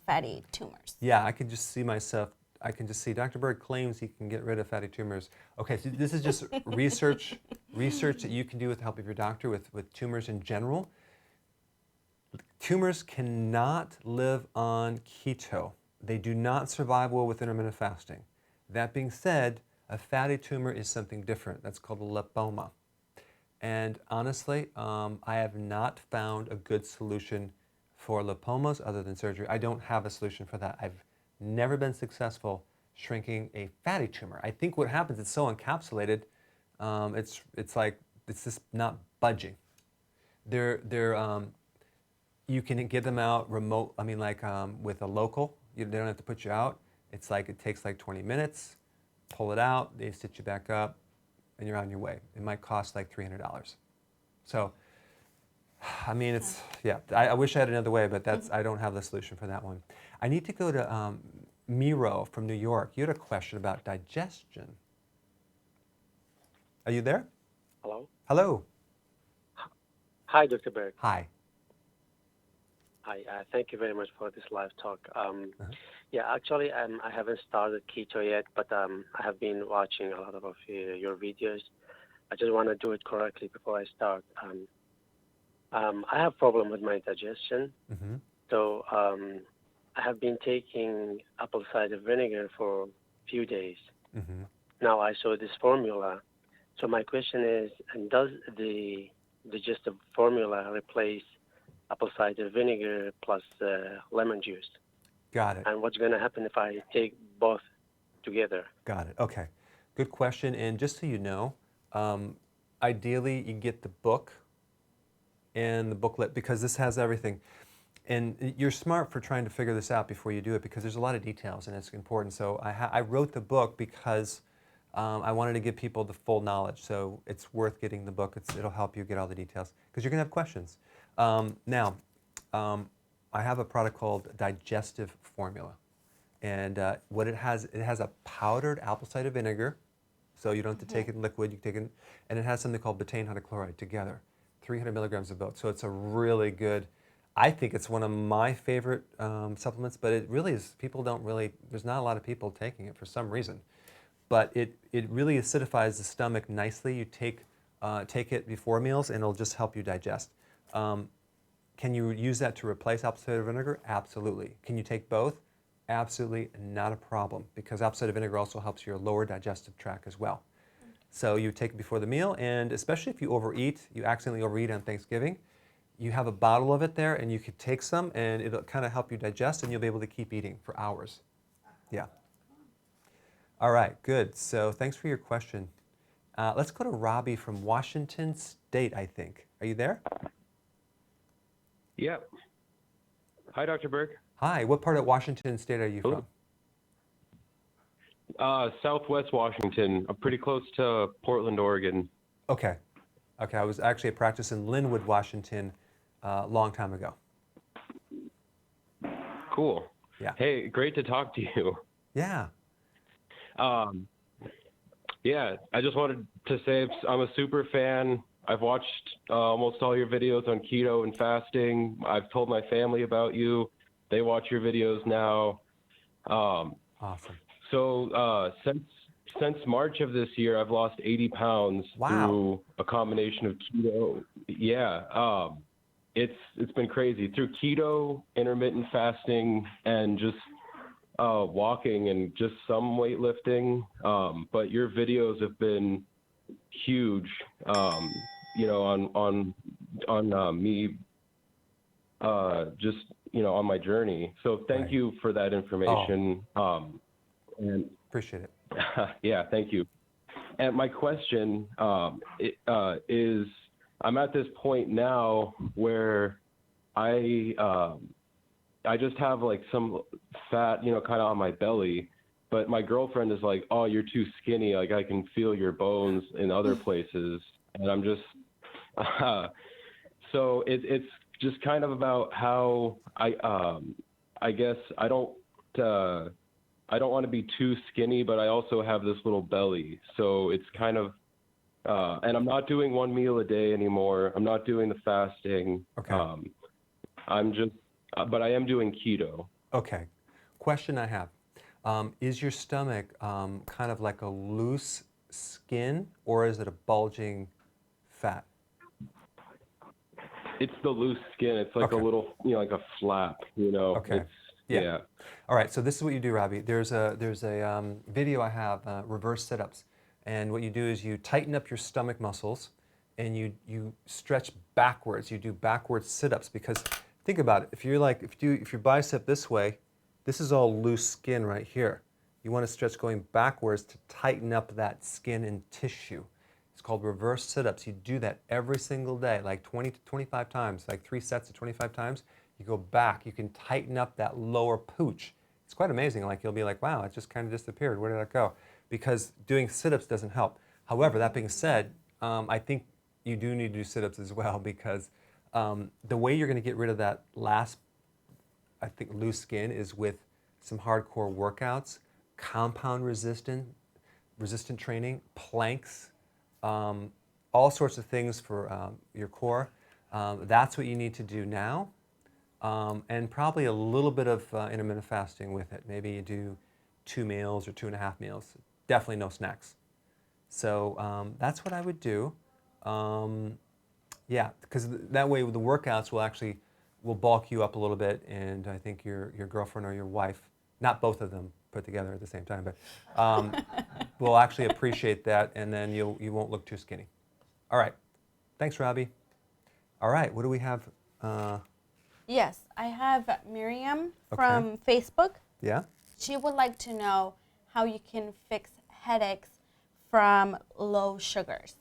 fatty tumors. Yeah, I can just see myself. I can just see Dr. Berg claims he can get rid of fatty tumors. Okay, so this is just research that you can do with the help of your doctor with tumors in general. Tumors cannot live on keto. They do not survive well with intermittent fasting. That being said, a fatty tumor is something different. That's called a lipoma. And honestly, I have not found a good solution for lipomas other than surgery. I don't have a solution for that. I've never been successful shrinking a fatty tumor. I think what happens, it's so encapsulated, it's like, it's just not budging. You can get them out remote, I mean like with a local, they don't have to put you out. It's like, it takes like 20 minutes, pull it out, they stitch you back up, and you're on your way. It might cost like $300. So, I mean, it's, yeah, I wish I had another way, but I don't have the solution for that one. I need to go to Miro from New York. You had a question about digestion. Are you there? Hello? Hello. Hi, Dr. Berg. Hi. Hi. Thank you very much for this live talk. Yeah, actually, I haven't started keto yet, but I have been watching a lot of your videos. I just want to do it correctly before I start. I have problem with my digestion, so I have been taking apple cider vinegar for a few days. Now I saw this formula. So my question is, does the Digestive formula replace apple cider vinegar plus lemon juice? Got it. And what's going to happen if I take both together? Got it. Okay. Good question. And just so you know, ideally you get the book and the booklet because this has everything. And you're smart for trying to figure this out before you do it because there's a lot of details and it's important. So I wrote the book because I wanted to give people the full knowledge. So it's worth getting the book. It'll help you get all the details because you're going to have questions. Now, I have a product called Digestive Formula. And what it has a powdered apple cider vinegar. So you don't have to take it in liquid. You take it, and it has something called betaine hydrochloride together, 300 milligrams of both. So it's a really good, I think it's one of my favorite supplements, but it really is, people don't really, there's not a lot of people taking it for some reason. But it really acidifies the stomach nicely. You take it before meals and it'll just help you digest. Can you use that to replace apple cider vinegar? Absolutely. Can you take both? Absolutely not a problem because apple cider vinegar also helps your lower digestive tract as well. So you take it before the meal, and especially if you overeat, you accidentally overeat on Thanksgiving, you have a bottle of it there and you could take some and it'll kind of help you digest and you'll be able to keep eating for hours. Yeah. All right, good. So thanks for your question. Let's go to Robbie from Washington State, I think. Are you there? Yep. Hi, Dr. Berg. Hi, what part of Washington State are you from? Southwest Washington. I'm pretty close to Portland, Oregon. Okay. Okay, I was actually at practice in Linwood, Washington a long time ago. Cool. Yeah. Hey, great to talk to you. Yeah. Yeah, I just wanted to say I'm a super fan. I've watched almost all your videos on keto and fasting. I've told my family about you. They watch your videos now. Awesome. So since March of this year, I've lost 80 pounds through a combination of keto. Yeah, it's been crazy through keto, intermittent fasting, and just walking and just some weightlifting. But your videos have been huge. You know, on me, just on my journey. So thank you for that information. And appreciate it. Yeah, thank you. And my question is, I'm at this point now where I just have like some fat, kind of on my belly, but my girlfriend is like, "Oh, you're too skinny. Like I can feel your bones in other places," and I'm just, so it's just kind of about how I guess I don't want to be too skinny, but I also have this little belly. So it's kind of, and I'm not doing one meal a day anymore. I'm not doing the fasting. Okay. But I am doing keto. Okay. Question I have. Is your stomach kind of like a loose skin or is it a bulging fat? It's the loose skin. It's like a little, like a flap, Okay. Yeah. All right. So this is what you do, Robbie. There's a video I have, reverse sit-ups, and what you do is you tighten up your stomach muscles, and you stretch backwards. You do backwards sit-ups because think about it. If your bicep this way, this is all loose skin right here. You want to stretch going backwards to tighten up that skin and tissue. It's called reverse sit-ups. You do that every single day, like 20 to 25 times, like 3 sets of 25 times. You go back, you can tighten up that lower pooch. It's quite amazing. Like you'll be like, wow, it just kind of disappeared. Where did that go? Because doing sit-ups doesn't help. However, that being said, I think you do need to do sit-ups as well because the way you're going to get rid of that last, I think, loose skin is with some hardcore workouts, compound resistant training, planks, all sorts of things for your core. That's what you need to do now, and probably a little bit of intermittent fasting with it. Maybe you do 2 meals or 2.5 meals. Definitely no snacks. So that's what I would do. Yeah, because that way the workouts will bulk you up a little bit, and I think your girlfriend or your wife, not both of them put together at the same time, but will actually appreciate that, and then you won't look too skinny. All right. Thanks, Robbie. All right, what do we have? Yes, I have Miriam from Facebook. Yeah? She would like to know how you can fix headaches from low sugars.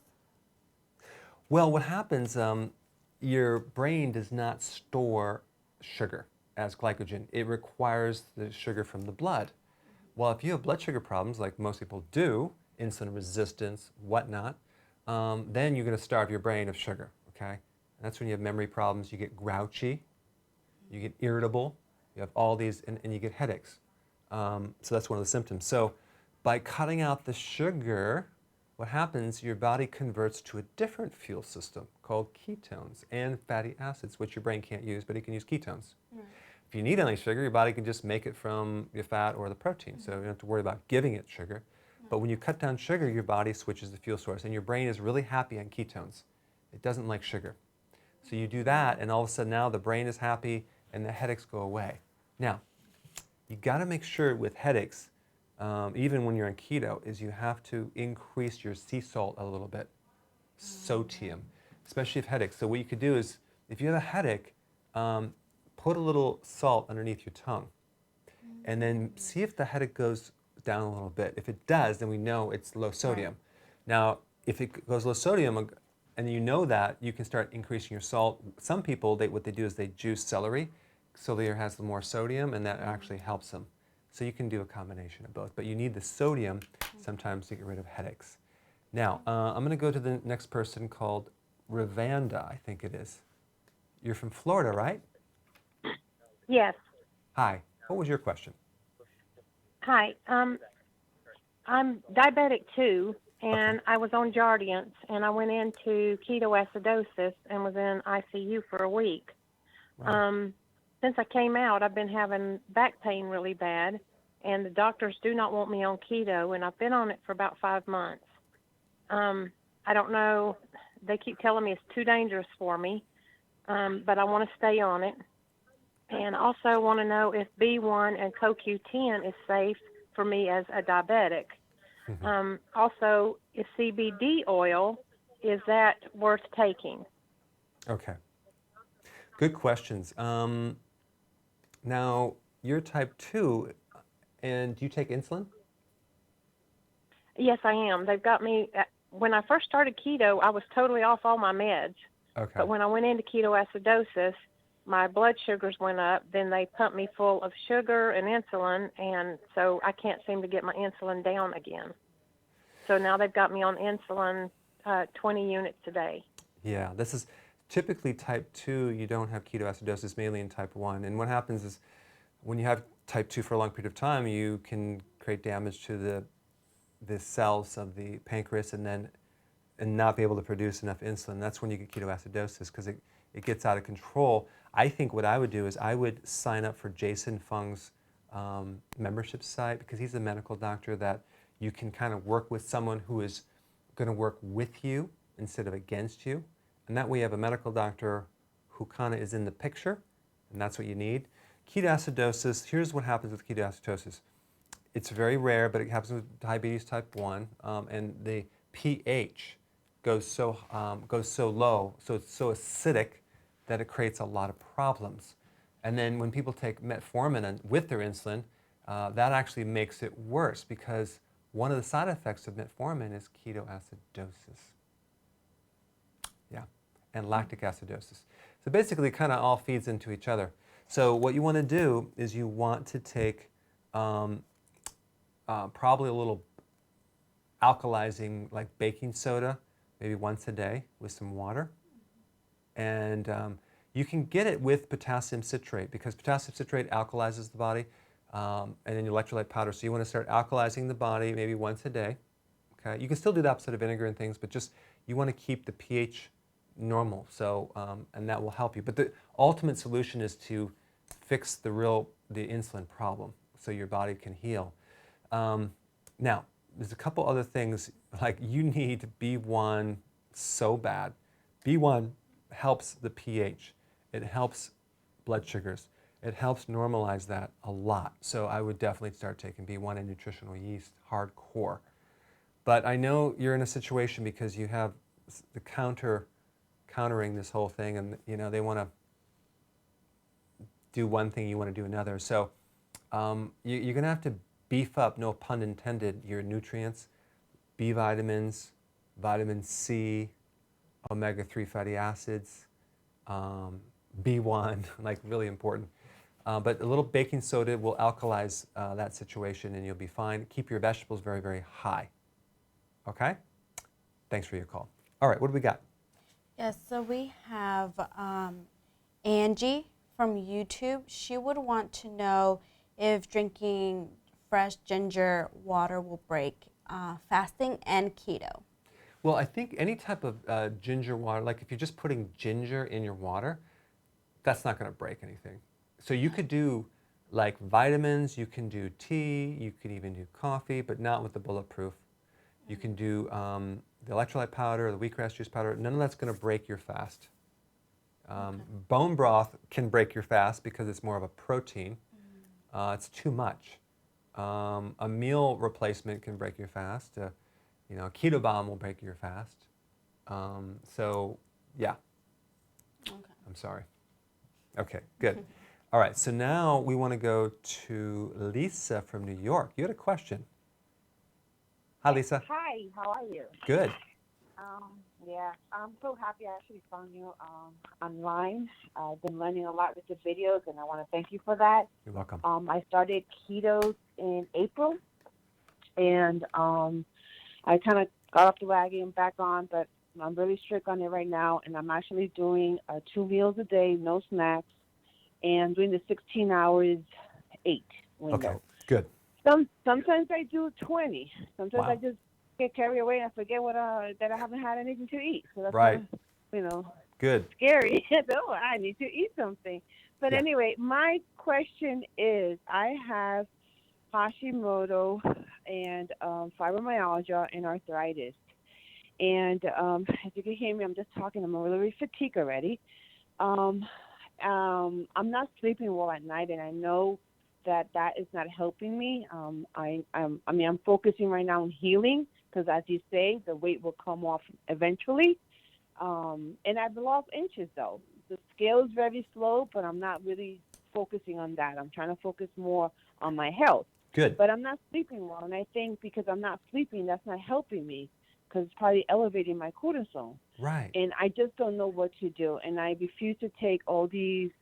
Well, what happens, your brain does not store sugar as glycogen. It requires the sugar from the blood. Well, if you have blood sugar problems, like most people do, insulin resistance, whatnot, then you're going to starve your brain of sugar, okay? That's when you have memory problems, you get grouchy, you get irritable, you have all these, and you get headaches. So that's one of the symptoms. So by cutting out the sugar, what happens, your body converts to a different fuel system called ketones and fatty acids, which your brain can't use, but it can use ketones. Right. If you need any sugar, your body can just make it from your fat or the protein, so you don't have to worry about giving it sugar. But when you cut down sugar, your body switches the fuel source, and your brain is really happy on ketones. It doesn't like sugar. So you do that, and all of a sudden now the brain is happy, and the headaches go away. Now, you got to make sure with headaches, even when you're on keto, is you have to increase your sea salt a little bit, sodium, especially if headaches. So what you could do is, if you have a headache, put a little salt underneath your tongue, and then see if the headache goes down a little bit. If it does, then we know it's low sodium. Right. Now, if it goes low sodium, and you know that, you can start increasing your salt. Some people, what they do is they juice celery. Celery has more sodium, and that actually helps them. So you can do a combination of both, but you need the sodium sometimes to get rid of headaches. Now, I'm going to go to the next person called Ravanda, I think it is. You're from Florida, right? Yes. Hi. What was your question? Hi. I'm diabetic too, and I was on Jardiance, and I went into ketoacidosis and was in ICU for a week. Wow. Since I came out, I've been having back pain really bad, and the doctors do not want me on keto, and I've been on it for about 5 months. I don't know. They keep telling me it's too dangerous for me, but I want to stay on it. And also want to know if B1 and CoQ10 is safe for me as a diabetic. Mm-hmm. Also, is CBD oil, is that worth taking? Okay. Good questions. Now, you're type 2, and do you take insulin? Yes, I am. They've got me, when I first started keto, I was totally off all my meds. Okay. But when I went into ketoacidosis, my blood sugars went up, then they pumped me full of sugar and insulin, and so I can't seem to get my insulin down again. So now they've got me on insulin 20 units a day. Yeah, this is typically type 2, you don't have ketoacidosis, mainly in type 1. And what happens is when you have type 2 for a long period of time, you can create damage to the cells of the pancreas and not be able to produce enough insulin. That's when you get ketoacidosis, because it gets out of control. I think what I would do is I would sign up for Jason Fung's membership site, because he's a medical doctor that you can kind of work with someone who is going to work with you instead of against you. And that way you have a medical doctor who kind of is in the picture, and that's what you need. Ketoacidosis, here's what happens with ketoacidosis. It's very rare, but it happens with diabetes type 1, and the pH goes so low, so it's so acidic that it creates a lot of problems. And then when people take metformin with their insulin, that actually makes it worse, because one of the side effects of metformin is ketoacidosis. Yeah, and lactic acidosis. So basically, it kind of all feeds into each other. So what you want to do is you want to take probably a little alkalizing, like baking soda, maybe once a day with some water. And you can get it with potassium citrate, because potassium citrate alkalizes the body, and then your electrolyte powder. So you want to start alkalizing the body maybe once a day. Okay, you can still do the opposite of vinegar and things, but just you want to keep the pH normal. So, and that will help you. But the ultimate solution is to fix the insulin problem so your body can heal. Now, there's a couple other things, like you need B1 so bad. B1 helps the pH. It helps blood sugars. It helps normalize that a lot. So I would definitely start taking B1 and nutritional yeast hardcore. But I know you're in a situation because you have the countering this whole thing, and they want to do one thing, you want to do another. So you're going to have to beef up, no pun intended, your nutrients, B vitamins, vitamin C, omega-3 fatty acids, B1, like really important. But a little baking soda will alkalize that situation and you'll be fine. Keep your vegetables very, very high. Okay? Thanks for your call. All right, what do we got? Yes, so we have Angie from YouTube. She would want to know if drinking fresh ginger water will break fasting and keto. Well, I think any type of ginger water, like if you're just putting ginger in your water, that's not going to break anything. So you could do like vitamins, you can do tea, you could even do coffee, but not with the bulletproof. You can do the electrolyte powder, the wheatgrass juice powder. None of that's going to break your fast. Bone broth can break your fast because it's more of a protein. It's too much. A meal replacement can break your fast. A keto bomb will break your fast. So, yeah. Okay. I'm sorry. Okay, good. All right, so now we want to go to Lisa from New York. You had a question. Hi, Lisa. Hi, how are you? Good. Yeah, I'm so happy I actually found you online. I've been learning a lot with the videos, and I want to thank you for that. You're welcome. I started keto in April, and I kind of got off the wagon back on, but I'm really strict on it right now, and I'm actually doing 2 meals a day, no snacks, and doing the 16 hours 8 window. Okay, good. Sometimes I do 20. Sometimes Wow. I just get carried away and I forget that I haven't had anything to eat. So that's Right. kind of, Good. scary. Oh, I need to eat something. But Yeah. anyway, my question is, I have Hashimoto and fibromyalgia and arthritis. And as you can hear me, I'm just talking. I'm a little bit fatigued already. I'm not sleeping well at night, and I know that is not helping me. I'm focusing right now on healing because, as you say, the weight will come off eventually. And I've lost inches, though. The scale is very slow, but I'm not really focusing on that. I'm trying to focus more on my health. Good. But I'm not sleeping well, and I think because I'm not sleeping, that's not helping me because it's probably elevating my cortisol. Right. And I just don't know what to do, and I refuse to take all these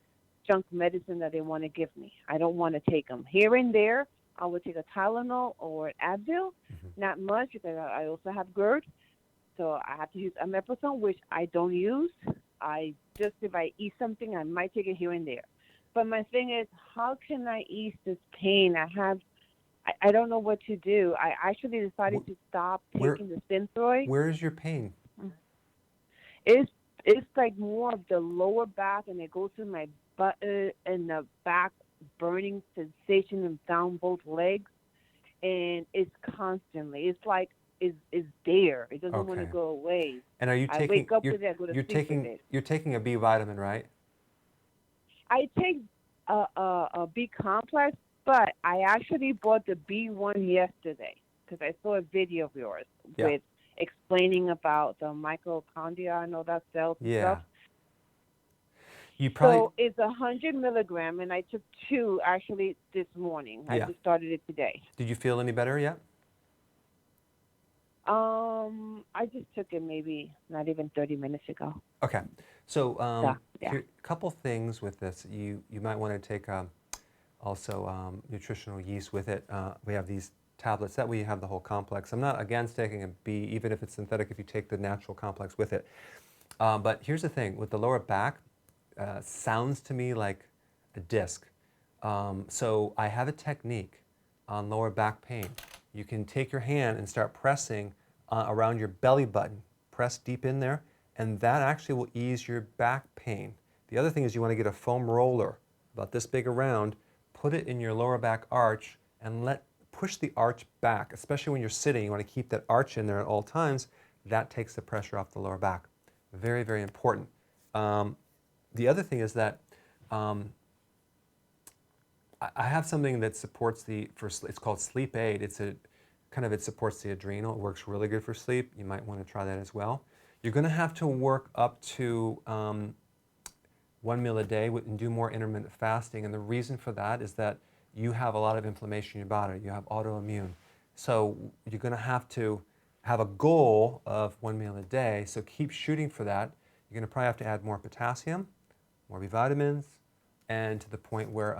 junk medicine that they want to give me. I don't want to take them. Here and there, I would take a Tylenol or an Advil, not much because I also have GERD. So I have to use omeprazole, which I don't use. If I eat something, I might take it here and there. But my thing is, how can I ease this pain? I don't know what to do. I actually decided to stop taking the Synthroid. Where is your pain? It's like more of the lower back, and it goes to my butt and the back burning sensation and down both legs, and it's constantly. It's like it's there. It doesn't want to go away. And are you taking? I wake up with it. I go to sleep with it. You're taking a B vitamin, right? I take a B complex, but I actually bought the B1 yesterday because I saw a video of yours with explaining about the mitochondria and all that cells and stuff. You probably. So it's 100 milligram, and I took 2 actually this morning. I just started it today. Did you feel any better yet? I just took it maybe not even 30 minutes ago. Okay. So Yeah. a couple things with this. You might want to take also nutritional yeast with it. We have these tablets. That way you have the whole complex. I'm not against taking a B, even if it's synthetic, if you take the natural complex with it. But here's the thing. With the lower back, sounds to me like a disc. So I have a technique on lower back pain. You can take your hand and start pressing around your belly button. Press deep in there and that actually will ease your back pain. The other thing is you want to get a foam roller about this big around, put it in your lower back arch, and push the arch back, especially when you're sitting. You want to keep that arch in there at all times. That takes the pressure off the lower back. Very, very important. The other thing is that I have something that supports it's called Sleep Aid. It supports the adrenal. It works really good for sleep. You might want to try that as well. You're going to have to work up to 1 meal a day and do more intermittent fasting. And the reason for that is that you have a lot of inflammation in your body. You have autoimmune. So you're going to have a goal of 1 meal a day. So keep shooting for that. You're going to probably have to add more potassium, more B vitamins, and to the point where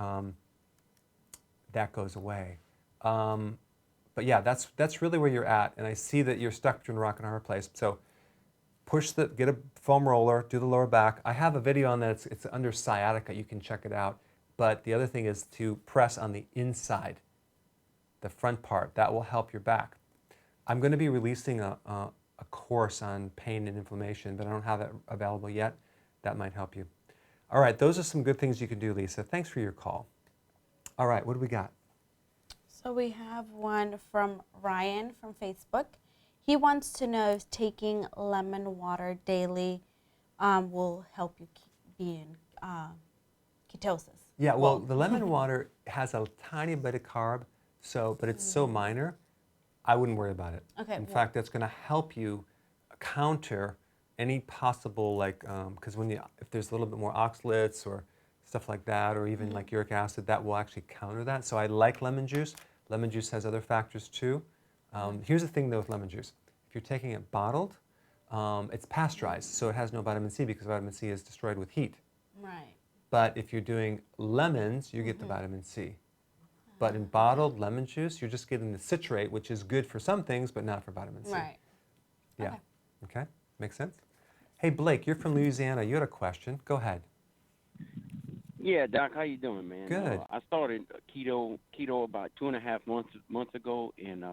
that goes away. But yeah, that's really where you're at. And I see that you're stuck between a rock and a hard place. So get a foam roller, do the lower back. I have a video on that. It's under sciatica. You can check it out. But the other thing is to press on the inside, the front part. That will help your back. I'm going to be releasing a course on pain and inflammation, but I don't have it available yet. That might help you. All right, those are some good things you can do, Lisa. Thanks for your call. All right, what do we got? So we have one from Ryan from Facebook. He wants to know if taking lemon water daily will help you be in ketosis. Yeah, well, the lemon water has a tiny bit of carb, but it's so minor, I wouldn't worry about it. Okay. In fact, that's going to help you counter any possible, because if there's a little bit more oxalates or stuff like that, or even like uric acid, that will actually counter that. So I like lemon juice. Lemon juice has other factors too. Here's the thing though with lemon juice. If you're taking it bottled, it's pasteurized, so it has no vitamin C because vitamin C is destroyed with heat. Right. But if you're doing lemons, you get the vitamin C. But in bottled lemon juice, you're just getting the citrate, which is good for some things, but not for vitamin C. Right. Yeah. Okay. Makes sense? Hey, Blake, you're from Louisiana. You had a question. Go ahead. Yeah, Doc, how you doing, man? Good. I started keto about 2.5 months ago, and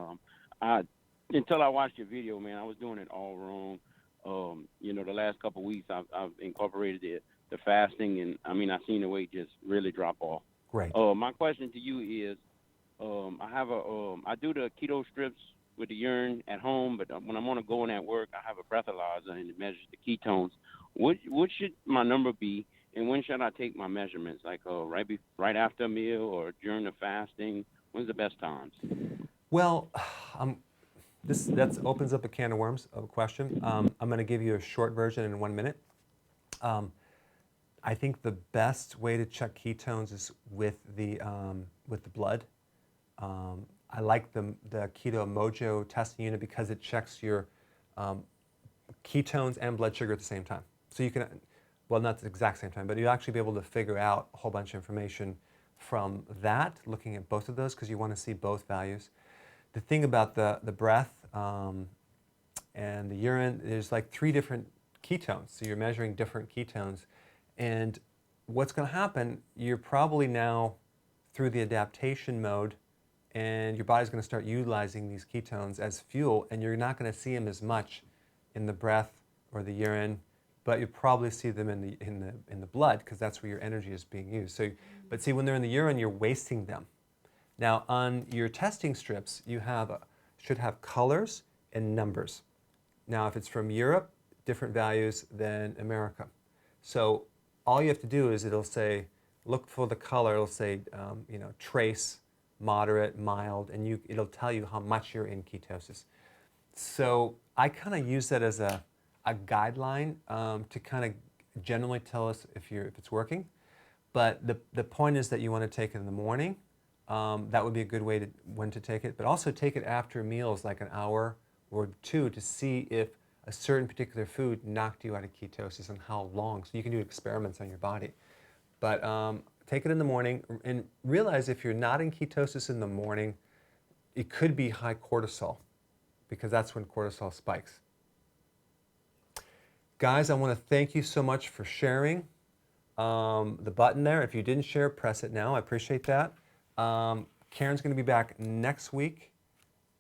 until I watched your video, man, I was doing it all wrong. The last couple of weeks, I've incorporated the fasting, and I've seen the weight just really drop off. Great. My question to you is, I do the keto strips with the urine at home, but when I'm on a going at work, I have a breathalyzer and it measures the ketones. What should my number be, and when should I take my measurements? Like right after a meal or during the fasting? When's the best times? Well, that opens up a can of worms of a question. I'm going to give you a short version in 1 minute. I think the best way to check ketones is with the blood. I like the Keto Mojo testing unit because it checks your ketones and blood sugar at the same time. So you can, well, not the exact same time, but you'll actually be able to figure out a whole bunch of information from that, looking at both of those, because you want to see both values. The thing about the breath and the urine, there's like 3 different ketones, so you're measuring different ketones. And what's going to happen, you're probably now through the adaptation mode, and your body's going to start utilizing these ketones as fuel, and you're not going to see them as much in the breath or the urine, but you probably see them in the blood, because that's where your energy is being used. So, but see, when they're in the urine, you're wasting them. Now, on your testing strips, you should have colors and numbers. Now, if it's from Europe, different values than America. So all you have to do is it'll say, look for the color. It'll say, trace, moderate, mild, and it'll tell you how much you're in ketosis. So I kind of use that as a guideline to kind of generally tell us if it's working. But the point is that you want to take it in the morning. That would be a good way when to take it. But also take it after meals, like an hour or 2, to see if a certain particular food knocked you out of ketosis and how long. So you can do experiments on your body. But take it in the morning and realize if you're not in ketosis in the morning, it could be high cortisol, because that's when cortisol spikes. Guys, I want to thank you so much for sharing. The button there, if you didn't share, press it now. I appreciate that. Karen's going to be back next week.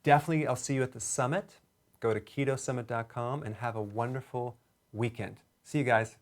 Definitely, I'll see you at the summit. Go to ketosummit.com and have a wonderful weekend. See you guys.